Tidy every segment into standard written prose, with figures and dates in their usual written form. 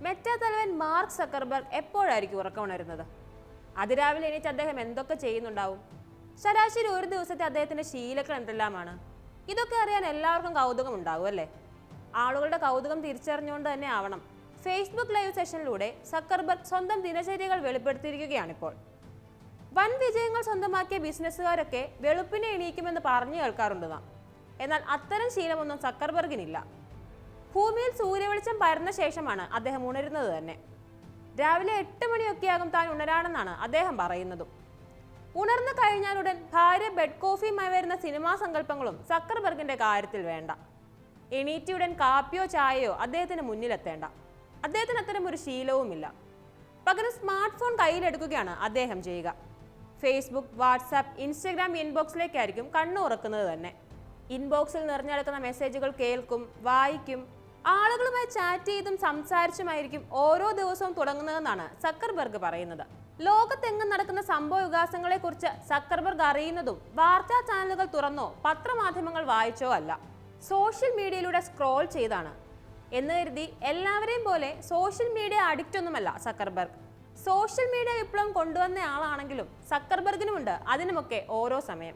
Meta തലവൻ mark Zuckerberg എപ്പോഴായിരിക്കും ഉറക്കമുണരുന്നത്? അതിരാവിലെ എണീറ്റ് അദ്ദേഹം എന്തൊക്കെ ചെയ്യുന്നുണ്ടാവും? ശരാശരി ഒരു ദിവസത്തെ അദ്ദേഹത്തിന്റെ ശീലങ്ങൾ എന്തെല്ലാമാണ്? ഇതൊക്കെ അറിയാൻ എല്ലാവർക്കും കൗതുകം ഉണ്ടാവും അല്ലേ? ആളുകളുടെ കൗതുകം തിരിച്ചറിഞ്ഞുകൊണ്ട് തന്നെ ആവണം ഫേസ്ബുക്ക് ലൈവ് സെഷനിലൂടെ സക്കർബർഗ് സ്വന്തം ദിനചര്യകൾ വെളിപ്പെടുത്തിയിരിക്കുകയാണിപ്പോൾ. വൻ വിജയങ്ങൾ സ്വന്തമാക്കിയ ബിസിനസ്സുകാരൊക്കെ വെളുപ്പിനെ എണീക്കുമെന്ന് പറഞ്ഞു കേൾക്കാറുണ്ട് നാം. എന്നാൽ അത്തരം ശീലമൊന്നും സക്കർബർഗിനില്ല. ഭൂമിയിൽ സൂര്യവെളിച്ചം പരന്ന ശേഷമാണ് അദ്ദേഹം ഉണരുന്നത് തന്നെ. രാവിലെ 8 മണിയൊക്കെയാകും താൻ ഉണരാണെന്നാണ് അദ്ദേഹം പറയുന്നതും. ഉണർന്നു കഴിഞ്ഞാലുടൻ ഭാര്യ ബെഡ് കോഫിയുമായി വരുന്ന സിനിമാ സങ്കല്പങ്ങളും സക്കർബർഗിന്റെ കാര്യത്തിൽ വേണ്ട. എണീറ്റിയുടൻ കാപ്പിയോ ചായയോ അദ്ദേഹത്തിന് മുന്നിലെത്തേണ്ട. അദ്ദേഹത്തിന് അത്തരം ഒരു ശീലവുമില്ല. പകരം സ്മാർട്ട് ഫോൺ കയ്യിലെടുക്കുകയാണ് അദ്ദേഹം ചെയ്യുക. ഫേസ്ബുക്ക്, വാട്സാപ്പ്, ഇൻസ്റ്റഗ്രാം ഇൻബോക്സിലേക്കായിരിക്കും കണ്ണുറക്കുന്നത് തന്നെ. ഇൻബോക്സിൽ നിറഞ്ഞെടുക്കുന്ന മെസ്സേജുകൾ കേൾക്കും, വായിക്കും. ആളുകളുമായി ചാറ്റ് ചെയ്തും സംസാരിച്ചുമായിരിക്കും ഓരോ ദിവസവും തുടങ്ങുന്നതെന്നാണ് സക്കർബർഗ് പറയുന്നത്. ലോകത്തെങ്ങും നടക്കുന്ന സംഭവ വികാസങ്ങളെ കുറിച്ച് സക്കർബർഗ് അറിയുന്നതും വാർത്താ ചാനലുകൾ തുറന്നോ പത്രമാധ്യമങ്ങൾ വായിച്ചോ അല്ല, സോഷ്യൽ മീഡിയയിലൂടെ സ്ക്രോൾ ചെയ്താണ്. എന്ന് കരുതി എല്ലാവരെയും പോലെ സോഷ്യൽ മീഡിയ അഡിക്റ്റ് ഒന്നുമല്ല സക്കർബർഗ്. സോഷ്യൽ മീഡിയ വിപ്ലവം കൊണ്ടുവന്ന ആളാണെങ്കിലും സക്കർബർഗിനുമുണ്ട് അതിനുമൊക്കെ ഓരോ സമയം.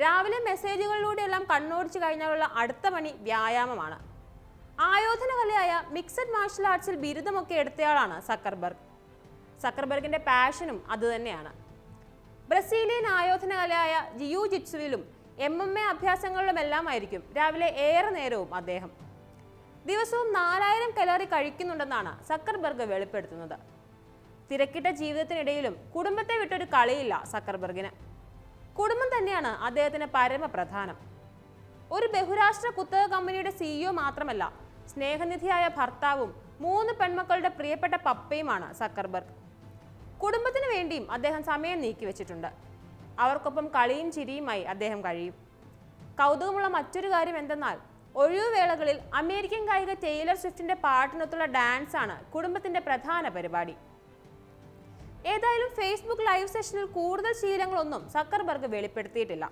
രാവിലെ മെസ്സേജുകളിലൂടെയെല്ലാം കണ്ണോടിച്ചു കഴിഞ്ഞാലുള്ള അടുത്ത പണി വ്യായാമമാണ്. ആയോധന കലയായ മിക്സഡ് മാർഷൽ ആർട്സിൽ ബിരുദമൊക്കെ എടുത്തയാളാണ് സക്കർബർഗ്. സക്കർബർഗിന്റെ പാഷനും അതുതന്നെയാണ്. ബ്രസീലിയൻ ആയോധന കലയായ ജിയു ജിറ്റ്സുവിലും MMA അഭ്യാസങ്ങളിലുമെല്ലാമായിരിക്കും രാവിലെ ഏറെ നേരവും അദ്ദേഹം. ദിവസവും 4000 കലോറി കഴിക്കുന്നുണ്ടെന്നാണ് സക്കർബർഗ് വെളിപ്പെടുത്തുന്നത്. തിരക്കിട്ട ജീവിതത്തിനിടയിലും കുടുംബത്തെ വിട്ടൊരു കളിയില്ല സക്കർബർഗിന്. കുടുംബം തന്നെയാണ് അദ്ദേഹത്തിന് പരമപ്രധാനം. ഒരു ബഹുരാഷ്ട്ര കുത്തക കമ്പനിയുടെ CEO മാത്രമല്ല, സ്നേഹനിധിയായ ഭർത്താവും 3 പെൺമക്കളുടെ പ്രിയപ്പെട്ട പപ്പയുമാണ് സക്കർബർഗ്. കുടുംബത്തിന് വേണ്ടിയും അദ്ദേഹം സമയം നീക്കിവെച്ചിട്ടുണ്ട്. അവർക്കൊപ്പം കളിയും ചിരിയുമായി അദ്ദേഹം കഴിയും. കൗതുകമുള്ള മറ്റൊരു കാര്യം എന്തെന്നാൽ ഒഴിവുവേളകളിൽ അമേരിക്കൻ ഗായിക ടെയ്ലർ സ്വിഫ്റ്റിന്റെ പാട്ടിനൊത്തുള്ള ഡാൻസ് ആണ് കുടുംബത്തിന്റെ പ്രധാന പരിപാടി. ഏതായാലും ഫേസ്ബുക്ക് ലൈവ് സെഷനിൽ കൂടുതൽ ശീലങ്ങളൊന്നും സക്കർബർഗ് വെളിപ്പെടുത്തിയിട്ടില്ല.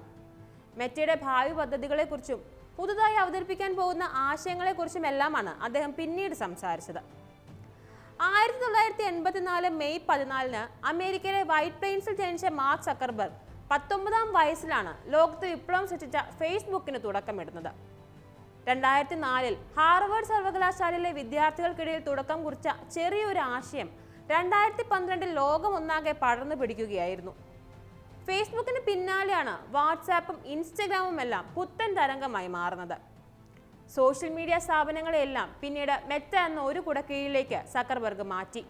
മെറ്റയുടെ ഭാവി പദ്ധതികളെക്കുറിച്ചും പുതുതായി അവതരിപ്പിക്കാൻ പോകുന്ന ആശയങ്ങളെക്കുറിച്ചും എല്ലാമാണ് അദ്ദേഹം പിന്നീട് സംസാരിച്ചത്. 1984 മെയ് 14 അമേരിക്കയിലെ വൈറ്റ് പ്ലെയിൻസിൽ ജനിച്ച മാർക്ക് സക്കർബർഗ് 19-ാം വയസ്സിലാണ് ലോകത്ത് വിപ്ലവം സൃഷ്ടിച്ച ഫേസ്ബുക്കിന് തുടക്കമിടുന്നത്. 2004 ഹാർവേഡ് സർവകലാശാലയിലെ വിദ്യാർത്ഥികൾക്കിടയിൽ തുടക്കം കുറിച്ച ചെറിയൊരു ആശയം 2012 ലോകമൊന്നാകെ പടർന്നു പിടിക്കുകയായിരുന്നു. ഫേസ്ബുക്കിന് പിന്നാലെയാണ് വാട്സാപ്പും ഇൻസ്റ്റഗ്രാമും എല്ലാം പുത്തൻ തരംഗമായി മാറുന്നത്. സോഷ്യൽ മീഡിയ സ്ഥാപനങ്ങളെല്ലാം പിന്നീട് മെറ്റ എന്ന ഒരു കുടക്കീഴിലേക്ക് സക്കർബർഗ് മാറ്റി.